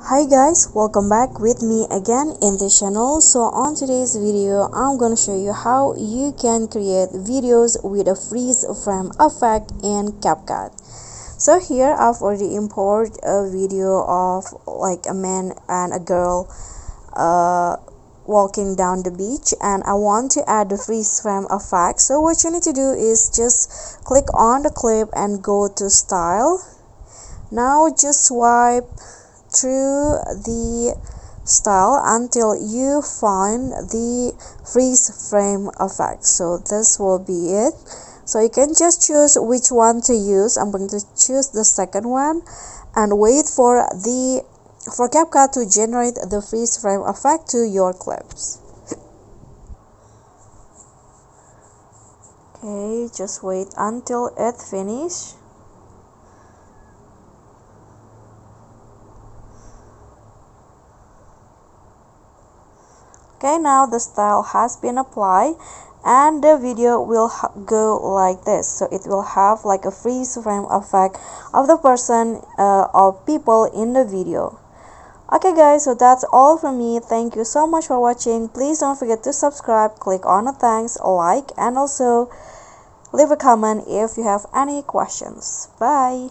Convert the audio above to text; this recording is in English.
Hi guys, welcome back with me again in the channel. So on today's video I'm gonna show you how you can create videos with a freeze frame effect in CapCut. So here I've already imported a video of like a man and a girl walking down the beach, and I want to add the freeze frame effect. So what you need to do is just click on the clip and go to style. Now just swipe through the style until you find the freeze frame effect. So this will be it. So you can just choose which one to use. I'm going to choose the second one and wait for CapCut to generate the freeze frame effect to your clips. Okay, just wait until it finishes. Okay, now the style has been applied and the video will go like this. So it will have like a freeze frame effect of the person or people in the video. Okay guys, so that's all from me. Thank you so much for watching. Please don't forget to subscribe, click on the thanks, like, and also leave a comment if you have any questions. Bye.